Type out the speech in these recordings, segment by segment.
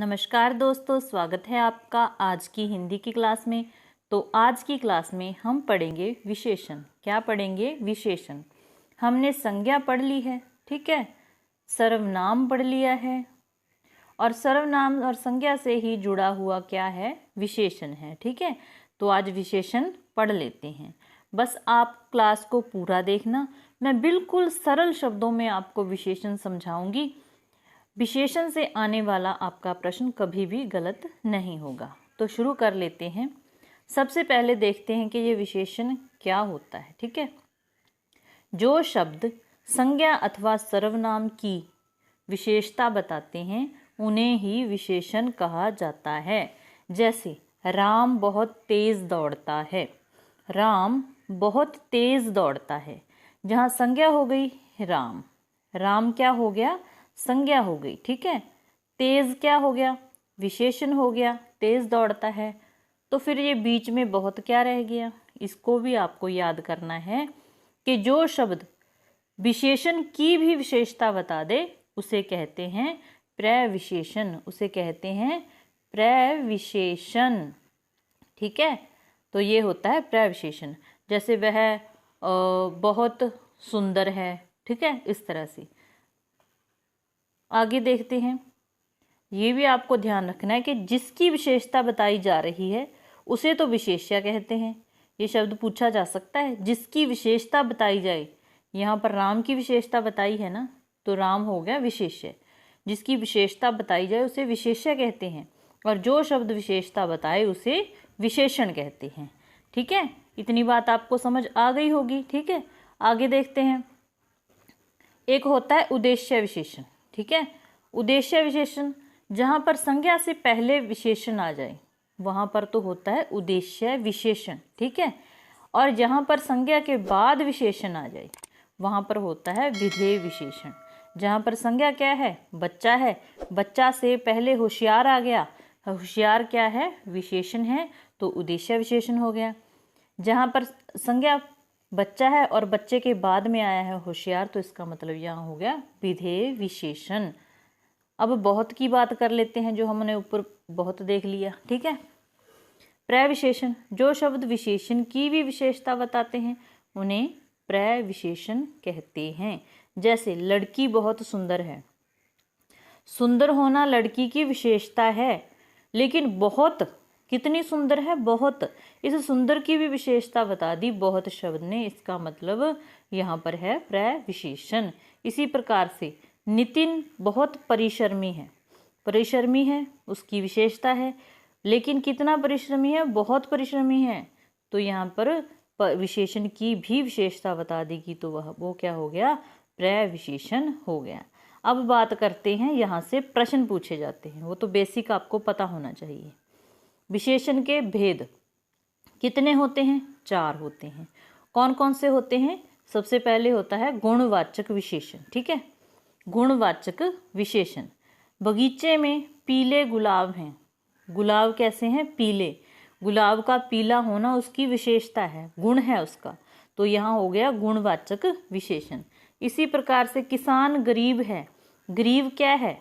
नमस्कार दोस्तों, स्वागत है आपका आज की हिंदी की क्लास में। तो आज की क्लास में हम पढ़ेंगे विशेषण। क्या पढ़ेंगे? विशेषण। हमने संज्ञा पढ़ ली है, ठीक है, सर्वनाम पढ़ लिया है और सर्वनाम और संज्ञा से ही जुड़ा हुआ क्या है? विशेषण है, ठीक है। तो आज विशेषण पढ़ लेते हैं। बस आप क्लास को पूरा देखना, मैं बिल्कुल सरल शब्दों में आपको विशेषण समझाऊंगी। विशेषण से आने वाला आपका प्रश्न कभी भी गलत नहीं होगा। तो शुरू कर लेते हैं। सबसे पहले देखते हैं कि ये विशेषण क्या होता है, ठीक है। जो शब्द संज्ञा अथवा सर्वनाम की विशेषता बताते हैं उन्हें ही विशेषण कहा जाता है। जैसे राम बहुत तेज दौड़ता है। राम बहुत तेज दौड़ता है, जहाँ संज्ञा हो गई राम, राम क्या हो गया? संज्ञा हो गई, ठीक है। तेज क्या हो गया? विशेषण हो गया, तेज दौड़ता है। तो फिर ये बीच में बहुत क्या रह गया? इसको भी आपको याद करना है कि जो शब्द विशेषण की भी विशेषता बता दे उसे कहते हैं प्रविशेषण, उसे कहते हैं प्रविशेषण, ठीक है। तो ये होता है प्रविशेषण। जैसे वह बहुत सुंदर है, ठीक है, इस तरह से। आगे देखते हैं। ये भी आपको ध्यान रखना है कि जिसकी विशेषता बताई जा रही है उसे तो विशेष्य कहते हैं। ये शब्द पूछा जा सकता है, जिसकी विशेषता बताई जाए। यहाँ पर राम की विशेषता बताई है ना, तो राम हो गया विशेष्य। जिसकी विशेषता बताई जाए उसे विशेष्य कहते हैं, और जो शब्द विशेषता बताए उसे विशेषण कहते हैं, ठीक है। इतनी बात आपको समझ आ गई होगी, ठीक है। आगे देखते हैं। एक होता है उद्देश्य विशेषण, ठीक है। उद्देश्य विशेषण, जहाँ पर संज्ञा से पहले विशेषण आ जाए वहाँ पर तो होता है उद्देश्य विशेषण, ठीक है। और जहाँ पर संज्ञा के बाद विशेषण आ जाए वहाँ पर होता है विधेय विशेषण। जहाँ पर संज्ञा क्या है? बच्चा है, बच्चा से पहले होशियार आ गया, होशियार क्या है? विशेषण है, तो उद्देश्य विशेषण हो गया। जहाँ पर संज्ञा बच्चा है और बच्चे के बाद में आया है होशियार, तो इसका मतलब यहाँ हो गया विधेय विशेषण। अब बहुत की बात कर लेते हैं, जो हमने ऊपर बहुत देख लिया, ठीक है। प्रविशेषण, जो शब्द विशेषण की भी विशेषता बताते हैं उन्हें प्रविशेषण कहते हैं। जैसे लड़की बहुत सुंदर है। सुंदर होना लड़की की विशेषता है, लेकिन बहुत कितनी सुंदर है? बहुत। इस सुंदर की भी विशेषता बता दी बहुत शब्द ने, इसका मतलब यहाँ पर है प्रविशेषण। इसी प्रकार से नितिन बहुत परिश्रमी है। परिश्रमी है, उसकी विशेषता है, लेकिन कितना परिश्रमी है? बहुत परिश्रमी है। तो यहाँ पर विशेषण की भी विशेषता बता देगी, तो वो क्या हो गया? प्रविशेषण हो गया। अब बात करते हैं, यहाँ से प्रश्न पूछे जाते हैं, वो तो बेसिक आपको पता होना चाहिए। विशेषण के भेद कितने होते हैं? 4 होते हैं। कौन कौन से होते हैं? सबसे पहले होता है गुणवाचक विशेषण, ठीक है। गुणवाचक विशेषण, बगीचे में पीले गुलाब हैं। गुलाब कैसे हैं? पीले। गुलाब का पीला होना उसकी विशेषता है, गुण है उसका, तो यहाँ हो गया गुणवाचक विशेषण। इसी प्रकार से किसान गरीब है। गरीब क्या है?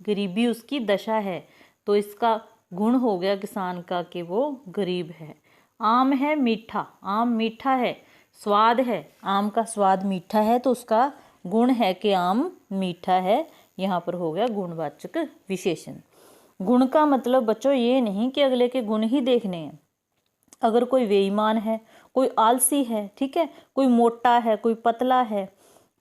गरीबी उसकी दशा है, तो इसका गुण हो गया किसान का कि वो गरीब है। आम है मीठा। आम मीठा है, स्वाद है, आम का स्वाद मीठा है, तो उसका गुण है कि आम मीठा है। यहाँ पर हो गया गुणवाचक विशेषण। गुण का मतलब बच्चों ये नहीं कि अगले के गुण ही देखने हैं। अगर कोई बेईमान है, कोई आलसी है, ठीक है, कोई मोटा है, कोई पतला है,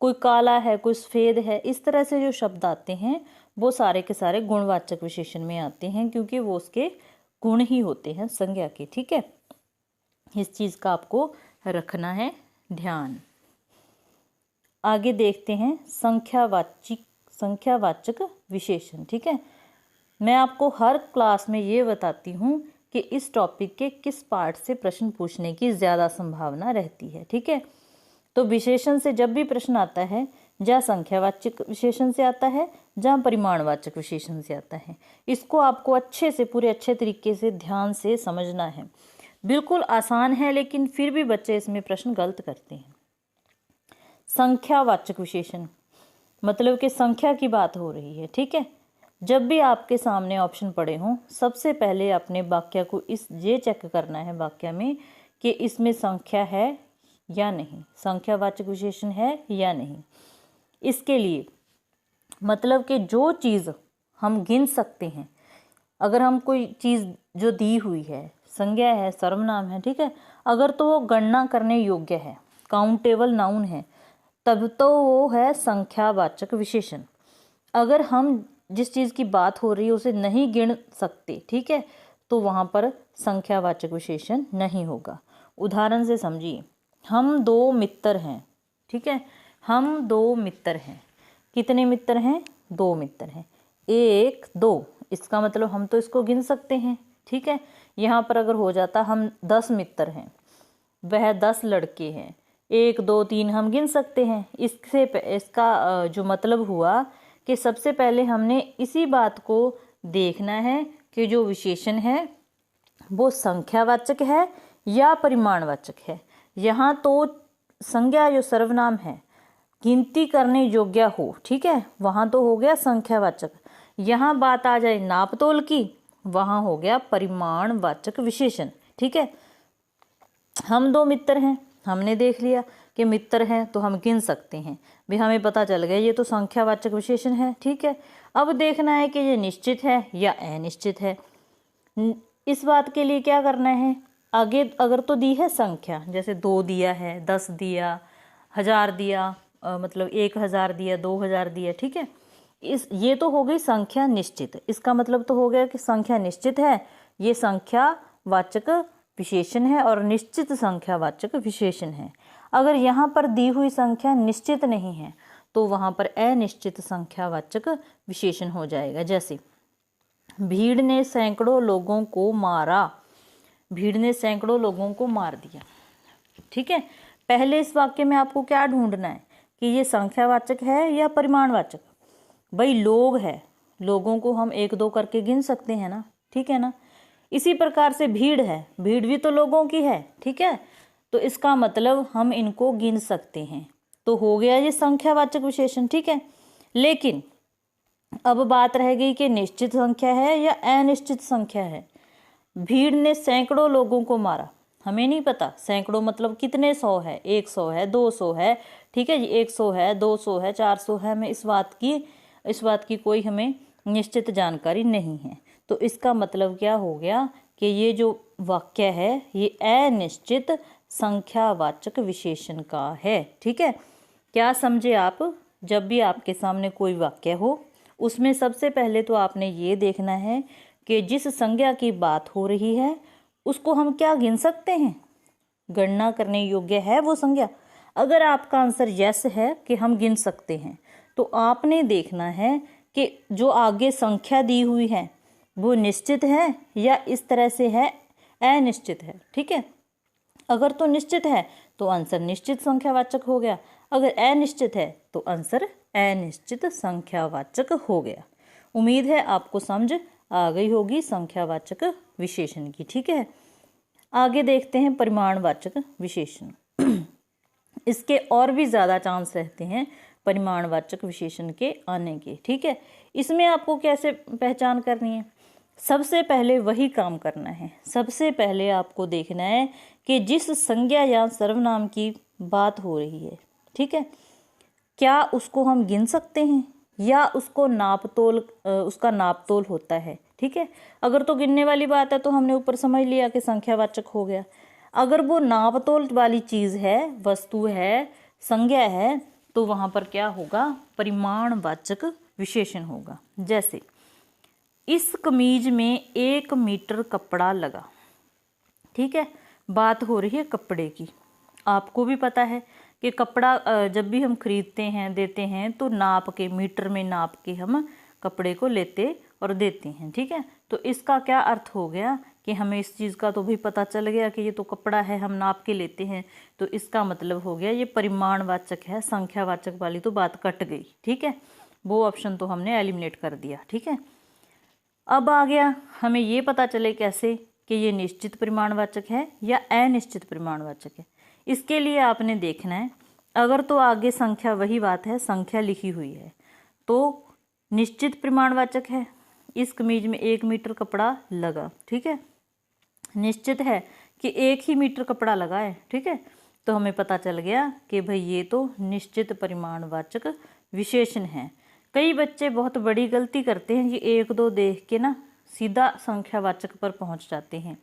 कोई काला है, कोई सफ़ेद है, इस तरह से जो शब्द आते हैं वो सारे के सारे गुणवाचक विशेषण में आते हैं, क्योंकि वो उसके गुण ही होते हैं संज्ञा के, ठीक है। इस चीज़ का आपको रखना है ध्यान। आगे देखते हैं संख्यावाचक विशेषण, ठीक है। मैं आपको हर क्लास में ये बताती हूँ कि इस टॉपिक के किस पार्ट से प्रश्न पूछने की ज़्यादा संभावना रहती है, ठीक है। तो विशेषण से जब भी प्रश्न आता है, जहाँ संख्यावाचक विशेषण से आता है, जहाँ परिमाणवाचक विशेषण से आता है, इसको आपको अच्छे से पूरे अच्छे तरीके से ध्यान से समझना है। बिल्कुल आसान है, लेकिन फिर भी बच्चे इसमें प्रश्न गलत करते हैं। संख्यावाचक विशेषण मतलब कि संख्या की बात हो रही है, ठीक है। जब भी आपके सामने ऑप्शन पड़े हों, सबसे पहले अपने वाक्य को ये चेक करना है वाक्य में कि इसमें संख्या है या नहीं, संख्यावाचक विशेषण है या नहीं। इसके लिए मतलब कि जो चीज़ हम गिन सकते हैं, अगर हम कोई चीज़ जो दी हुई है, संज्ञा है, सर्वनाम है, ठीक है, अगर तो वो गणना करने योग्य है, काउंटेबल नाउन है, तब तो वो है संख्यावाचक विशेषण। अगर हम जिस चीज़ की बात हो रही है उसे नहीं गिन सकते, ठीक है, तो वहाँ पर संख्यावाचक विशेषण नहीं होगा। उदाहरण से समझिए, हम दो मित्र हैं, ठीक है, हम दो मित्र हैं। कितने मित्र हैं? दो मित्र हैं। एक, दो, इसका मतलब हम तो इसको गिन सकते हैं, ठीक है। यहाँ पर अगर हो जाता हम 10 मित्र हैं, वह 10 लड़के हैं, 1 2 3 हम गिन सकते हैं। इसका जो मतलब हुआ कि सबसे पहले हमने इसी बात को देखना है कि जो विशेषण है वो संख्यावाचक है या परिमाणवाचक है। यहाँ तो संज्ञा जो सर्वनाम है गिनती करने योग्य हो, ठीक है, वहाँ तो हो गया संख्यावाचक। यहाँ बात आ जाए नापतोल की, वहाँ हो गया परिमाणवाचक विशेषण, ठीक है। हम दो मित्र हैं, हमने देख लिया कि मित्र हैं तो हम गिन सकते हैं, भी हमें पता चल गया ये तो संख्यावाचक विशेषण है, ठीक है। अब देखना है कि ये निश्चित है या अनिश्चित है। इस बात के लिए क्या करना है, आगे अगर तो दी है संख्या, जैसे 2 दिया है, 10 दिया, 1000 दिया, मतलब 1000 दिया, 2000 दिया, ठीक है, ये तो हो गई संख्या निश्चित। इसका मतलब तो हो गया कि संख्या निश्चित है, ये संख्यावाचक विशेषण है और निश्चित संख्यावाचक विशेषण है। अगर यहाँ पर दी हुई संख्या निश्चित नहीं है तो वहाँ पर अनिश्चित संख्यावाचक विशेषण हो जाएगा। जैसे भीड़ ने सैकड़ों लोगों को मारा, भीड़ ने सैकड़ों लोगों को मार दिया, ठीक है। पहले इस वाक्य में आपको क्या ढूंढना है कि ये संख्यावाचक है या परिमाणवाचक। भाई लोग है, लोगों को हम 1 2 करके गिन सकते हैं ना, ठीक है ना। इसी प्रकार से भीड़ है, भीड़ भी तो लोगों की है, ठीक है, तो इसका मतलब हम इनको गिन सकते हैं, तो हो गया ये संख्यावाचक विशेषण, ठीक है। लेकिन अब बात रह गई कि निश्चित संख्या है या अनिश्चित संख्या है। भीड़ ने सैकड़ों लोगों को मारा, हमें नहीं पता सैकड़ों मतलब कितने सौ है, 100 है, 200 है, ठीक है जी, 100 है, 200 है, 400 है, हमें इस बात की कोई हमें निश्चित जानकारी नहीं है। तो इसका मतलब क्या हो गया कि ये जो वाक्य है ये अनिश्चित संख्यावाचक विशेषण का है, ठीक है। क्या समझे आप? जब भी आपके सामने कोई वाक्य हो उसमें सबसे पहले तो आपने ये देखना है कि जिस संज्ञा की बात हो रही है उसको हम क्या गिन सकते हैं, गणना करने योग्य है वो संज्ञा। अगर आपका आंसर यस है कि हम गिन सकते हैं तो आपने देखना है कि जो आगे संख्या दी हुई है वो निश्चित है या इस तरह से है अनिश्चित है, ठीक है। अगर तो निश्चित है तो आंसर निश्चित संख्यावाचक हो गया, अगर अनिश्चित है तो आंसर अनिश्चित संख्यावाचक हो गया। उम्मीद है आपको समझ आ गई होगी संख्यावाचक विशेषण की, ठीक है। आगे देखते हैं परिमाणवाचक विशेषण। इसके और भी ज़्यादा चांस रहते हैं परिमाणवाचक विशेषण के आने के, ठीक है। इसमें आपको कैसे पहचान करनी है, सबसे पहले वही काम करना है। सबसे पहले आपको देखना है कि जिस संज्ञा या सर्वनाम की बात हो रही है, ठीक है, क्या उसको हम गिन सकते हैं या उसको उसका नापतोल होता है, ठीक है। अगर तो गिनने वाली बात है तो हमने ऊपर समझ लिया कि संख्यावाचक हो गया। अगर वो नापतोल वाली चीज़ है, वस्तु है, संज्ञा है, तो वहाँ पर क्या होगा, परिमाणवाचक विशेषण होगा। जैसे इस कमीज में 1 मीटर कपड़ा लगा, ठीक है, बात हो रही है कपड़े की। आपको भी पता है कि कपड़ा जब भी हम खरीदते हैं, देते हैं, तो नाप के, मीटर में नाप के हम कपड़े को लेते और देते हैं, ठीक है। तो इसका क्या अर्थ हो गया कि हमें इस चीज़ का तो भी पता चल गया कि ये तो कपड़ा है, हम नाप के लेते हैं, तो इसका मतलब हो गया ये परिमाणवाचक है, संख्यावाचक वाली तो बात कट गई, ठीक है। वो ऑप्शन तो हमने एलिमिनेट कर दिया, ठीक है। अब आ गया हमें ये पता चले कैसे कि ये निश्चित परिमाणवाचक है या अनिश्चित परिमाणवाचक है। इसके लिए आपने देखना है, अगर तो आगे संख्या, वही बात है, संख्या लिखी हुई है, तो निश्चित परिमाणवाचक है, इस कमीज में 1 मीटर कपड़ा लगा, ठीक है। निश्चित है कि 1 ही मीटर कपड़ा लगा है, ठीक है। तो हमें पता चल गया कि भाई ये तो निश्चित परिमाणवाचक विशेषण है। कई बच्चे बहुत बड़ी गलती करते हैं, ये 1 2 देख के ना सीधा संख्यावाचक पर पहुंच जाते हैं।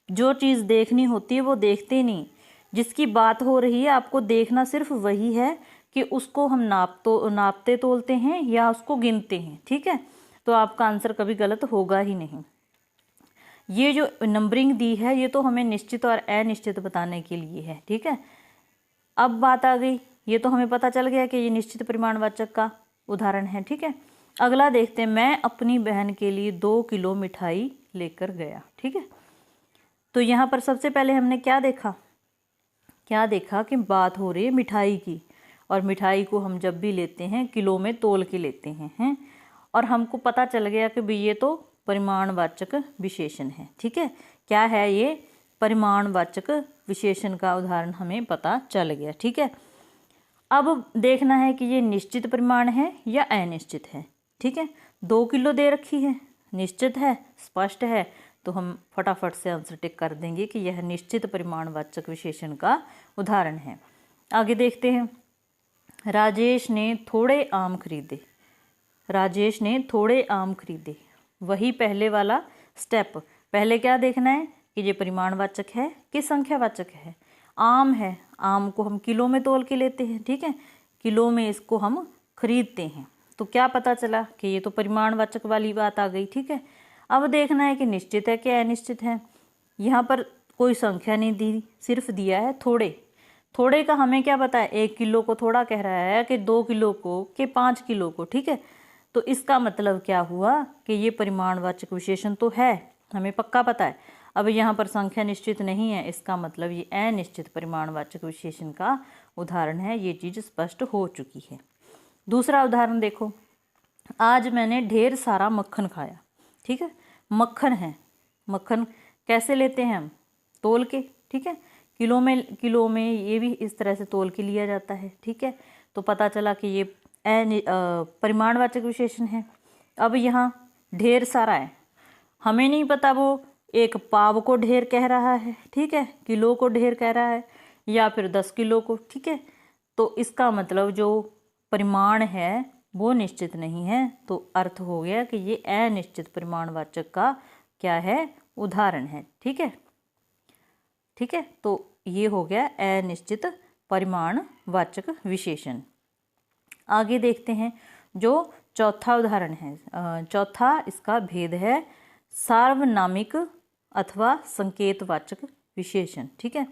जो चीज़ देखनी होती है वो देखते नहीं, जिसकी बात हो रही है आपको देखना सिर्फ वही है कि उसको हम नापते तोलते हैं या उसको गिनते हैं, ठीक है। तो आपका आंसर कभी गलत होगा ही नहीं। ये जो नंबरिंग दी है ये तो हमें निश्चित और अनिश्चित बताने के लिए है, ठीक है। अब बात आ गई, ये तो हमें पता चल गया कि ये निश्चित परिमाणवाचक का उदाहरण है, ठीक है। अगला देखते हैं, मैं अपनी बहन के लिए 2 किलो मिठाई लेकर गया, ठीक है। तो यहाँ पर सबसे पहले हमने क्या देखा कि बात हो रही है मिठाई की, और मिठाई को हम जब भी लेते हैं किलो में तोल के लेते हैं, और हमको पता चल गया कि भाई ये तो परिमाणवाचक विशेषण है, ठीक है। क्या है ये? परिमाणवाचक विशेषण का उदाहरण हमें पता चल गया, ठीक है। अब देखना है कि ये निश्चित परिमाण है या अनिश्चित है, ठीक है। 2 किलो दे रखी है, निश्चित है, स्पष्ट है, तो हम फटाफट से आंसर टिक कर देंगे कि यह निश्चित परिमाणवाचक विशेषण का उदाहरण है। आगे देखते हैं, राजेश ने थोड़े आम खरीदे। राजेश ने थोड़े आम खरीदे, वही पहले वाला स्टेप। पहले क्या देखना है कि ये परिमाणवाचक है कि संख्यावाचक है। आम है, आम को हम किलो में तोल के लेते हैं, ठीक है। किलो में इसको हम खरीदते हैं, तो क्या पता चला कि ये तो परिमाणवाचक वाली बात आ गई, ठीक है। अब देखना है कि निश्चित है कि अनिश्चित है। यहाँ पर कोई संख्या नहीं दी, सिर्फ दिया है थोड़े। थोड़े का हमें क्या पता है, 1 किलो को थोड़ा कह रहा है कि 2 किलो को कि 5 किलो को, ठीक है। तो इसका मतलब क्या हुआ कि ये परिमाणवाचक विशेषण तो है, हमें पक्का पता है। अब यहाँ पर संख्या निश्चित नहीं है, इसका मतलब ये अनिश्चित परिमाणवाचक विशेषण का उदाहरण है। ये चीज़ स्पष्ट हो चुकी है। दूसरा उदाहरण देखो, आज मैंने ढेर सारा मक्खन खाया, ठीक है। मक्खन है, मक्खन कैसे लेते हैं हम? तोल के, ठीक है। किलो में ये भी इस तरह से तोल के लिया जाता है, ठीक है। तो पता चला कि ये परिमाणवाचक विशेषण है। अब यहाँ ढेर सारा है, हमें नहीं पता वो एक पाव को ढेर कह रहा है, ठीक है, किलो को ढेर कह रहा है, या फिर 10 किलो को, ठीक है। तो इसका मतलब जो परिमाण है वो निश्चित नहीं है, तो अर्थ हो गया कि ये अनिश्चित परिमाणवाचक का क्या है? उदाहरण है, ठीक है, ठीक है। तो ये हो गया अनिश्चित परिमाणवाचक विशेषण। आगे देखते हैं, जो चौथा उदाहरण है, चौथा इसका भेद है सार्वनामिक अथवा संकेतवाचक विशेषण, ठीक है।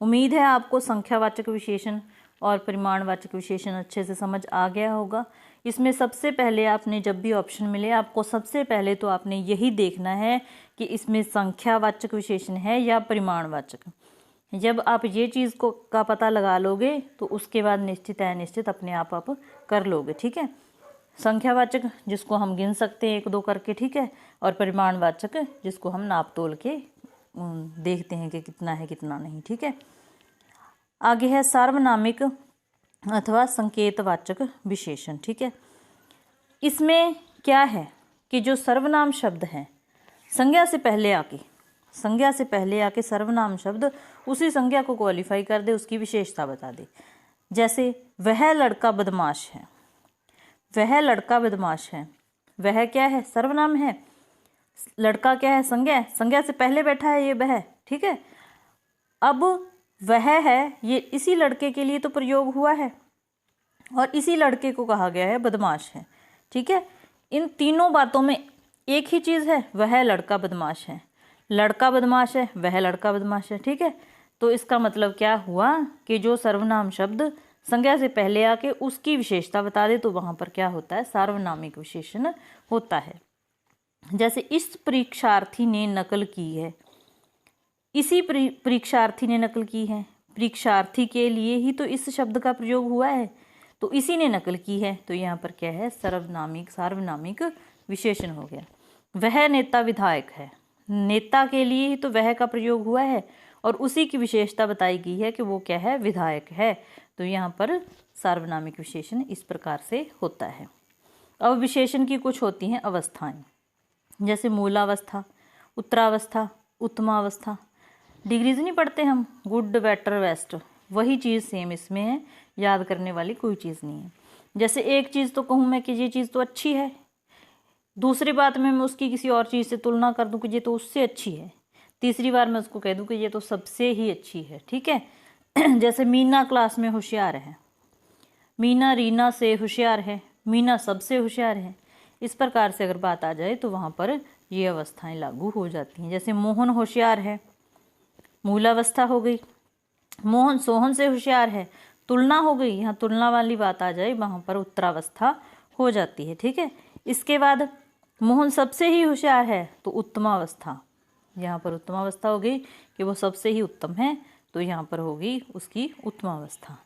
उम्मीद है आपको संख्यावाचक विशेषण और परिमाणवाचक विशेषण अच्छे से समझ आ गया होगा। इसमें सबसे पहले आपने जब भी ऑप्शन मिले, आपको सबसे पहले तो आपने यही देखना है कि इसमें संख्यावाचक विशेषण है या परिमाणवाचक। जब आप ये चीज़ को का पता लगा लोगे तो उसके बाद निश्चित अनिश्चित अपने आप कर लोगे, ठीक है। संख्यावाचक जिसको हम गिन सकते हैं 1 2 करके, ठीक है, और परिमाणवाचक जिसको हम नाप तोल के देखते हैं कि कितना है कितना नहीं, ठीक है। आगे है सार्वनामिक अथवा संकेतवाचक विशेषण, ठीक है। इसमें क्या है कि जो सर्वनाम शब्द हैं संज्ञा से पहले आके सर्वनाम शब्द उसी संज्ञा को क्वालिफाई कर दे, उसकी विशेषता बता दे। जैसे वह लड़का बदमाश है, वह लड़का बदमाश है, वह क्या है? सर्वनाम है। लड़का क्या है? संज्ञा, संज्ञा से पहले बैठा है ये वह, ठीक है। अब वह है, ये इसी लड़के के लिए तो प्रयोग हुआ है और इसी लड़के को कहा गया है बदमाश है, ठीक है। इन तीनों बातों में एक ही चीज़ है, वह लड़का बदमाश है, लड़का बदमाश है, वह लड़का बदमाश है, ठीक है। तो इसका मतलब क्या हुआ कि जो सर्वनाम शब्द संज्ञा से पहले आके उसकी विशेषता बता दे तो वहाँ पर क्या होता है? सार्वनामिक विशेषण होता है। जैसे इस परीक्षार्थी ने नकल की है, इसी परीक्षार्थी ने नकल की है, परीक्षार्थी के लिए ही तो इस शब्द का प्रयोग हुआ है, तो इसी ने नकल की है, तो यहाँ पर क्या है? सार्वनामिक विशेषण हो गया। वह नेता विधायक है, नेता के लिए ही तो वह का प्रयोग हुआ है और उसी की विशेषता बताई गई है कि वो क्या है? विधायक है, तो यहाँ पर सार्वनामिक विशेषण इस प्रकार से होता है। अब विशेषण की कुछ होती हैं अवस्थाएं, जैसे मूलावस्था, उत्तरावस्था, उत्तमावस्था। डिग्रीज नहीं पढ़ते हम, गुड, बेटर, बेस्ट, वही चीज़ सेम इसमें है, याद करने वाली कोई चीज़ नहीं है। जैसे एक चीज़ तो कहूँ मैं कि ये चीज़ तो अच्छी है, दूसरी बात में मैं उसकी किसी और चीज़ से तुलना कर दूँ कि ये तो उससे अच्छी है, तीसरी बार मैं उसको कह दूँ कि ये तो सबसे ही अच्छी है, ठीक है। जैसे मीना क्लास में होशियार है, मीना रीना से होशियार है, मीना सबसे होशियार है। इस प्रकार से अगर बात आ जाए तो वहाँ पर ये अवस्थाएं लागू हो जाती हैं। जैसे मोहन होशियार है, मूलावस्था हो गई। मोहन सोहन से होशियार है, तुलना हो गई, यहाँ तुलना वाली बात आ जाए वहाँ पर उत्तरावस्था हो जाती है, ठीक है। इसके बाद मोहन सबसे ही होशियार है तो उत्तमावस्था, यहाँ पर उत्तमावस्था हो गई कि वो सबसे ही उत्तम है, तो यहाँ पर होगी उसकी उत्तमावस्था।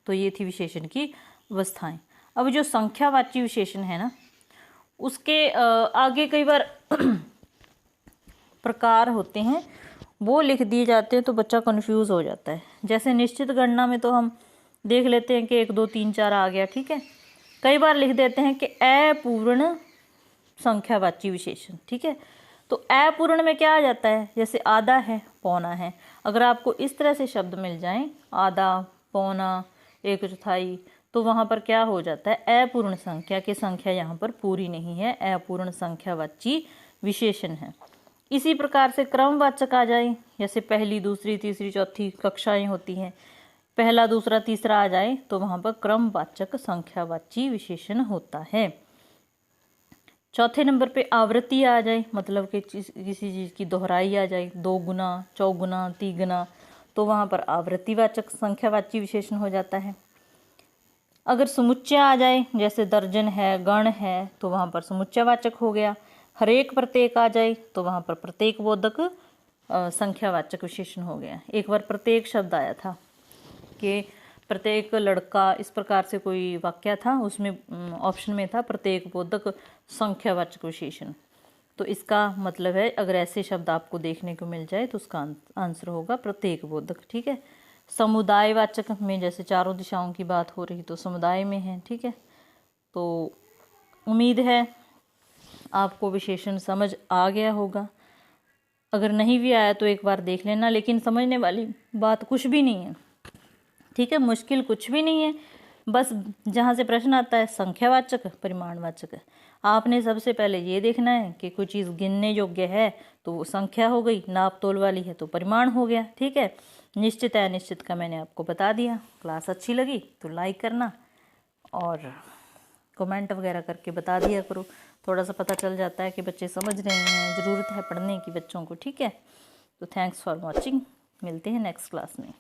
तो ये थी विशेषण की अवस्थाएं। अब जो संख्यावाची विशेषण है ना, उसके आगे कई बार प्रकार होते हैं, वो लिख दिए जाते हैं तो बच्चा कंफ्यूज हो जाता है। जैसे निश्चित गणना में तो हम देख लेते हैं कि 1 2 3 4 आ गया, ठीक है। कई बार लिख देते हैं कि अपूर्ण संख्यावाची विशेषण, ठीक है। तो अपूर्ण में क्या आ जाता है, जैसे आधा है, पौना है। अगर आपको इस तरह से शब्द मिल जाएं, आधा, पौना, 1/4, तो वहाँ पर क्या हो जाता है, अपूर्ण संख्या की संख्या यहाँ पर पूरी नहीं है, अपूर्ण संख्यावाची विशेषण है। इसी प्रकार से क्रमवाचक आ जाए, जैसे पहली, दूसरी, तीसरी, चौथी कक्षाएं होती हैं, पहला, दूसरा, तीसरा आ जाए तो वहाँ पर क्रमवाचक संख्यावाची विशेषण होता है। चौथे नंबर पे आवृत्ति आ जाए, मतलब कि किसी चीज़ की दोहराई आ जाए, 2 गुना, 4 गुना, 3 गुना, तो वहाँ पर आवृत्तिवाचक संख्यावाची विशेषण हो जाता है। अगर समुच्चय आ जाए, जैसे दर्जन है, गण है, तो वहाँ पर समुच्चयवाचक हो गया। हरेक प्रत्येक आ जाए तो वहाँ पर प्रत्येक बोधक संख्यावाचक विशेषण हो गया। एक बार प्रत्येक शब्द आया था कि प्रत्येक लड़का, इस प्रकार से कोई वाक्य था, उसमें ऑप्शन में था प्रत्येक बोधक संख्यावाचक विशेषण। तो इसका मतलब है अगर ऐसे शब्द आपको देखने को मिल जाए तो उसका आंसर होगा प्रत्येक बोधक, ठीक है। समुदायवाचक में जैसे चारों दिशाओं की बात हो रही तो समुदाय में है, ठीक है। तो उम्मीद है आपको विशेषण समझ आ गया होगा। अगर नहीं भी आया तो एक बार देख लेना, लेकिन समझने वाली बात कुछ भी नहीं है, ठीक है, मुश्किल कुछ भी नहीं है। बस जहाँ से प्रश्न आता है संख्यावाचक, परिमाणवाचक, आपने सबसे पहले ये देखना है कि कोई चीज़ गिनने योग्य है तो वो संख्या हो गई, नाप तोल वाली है तो परिमाण हो गया, ठीक है। निश्चित है अनिश्चित का मैंने आपको बता दिया। क्लास अच्छी लगी तो लाइक करना और कमेंट वगैरह करके बता दिया करो, थोड़ा सा पता चल जाता है कि बच्चे समझ रहे हैं, ज़रूरत है पढ़ने की बच्चों को, ठीक है। तो थैंक्स फॉर वॉचिंग, मिलते हैं नेक्स्ट क्लास में।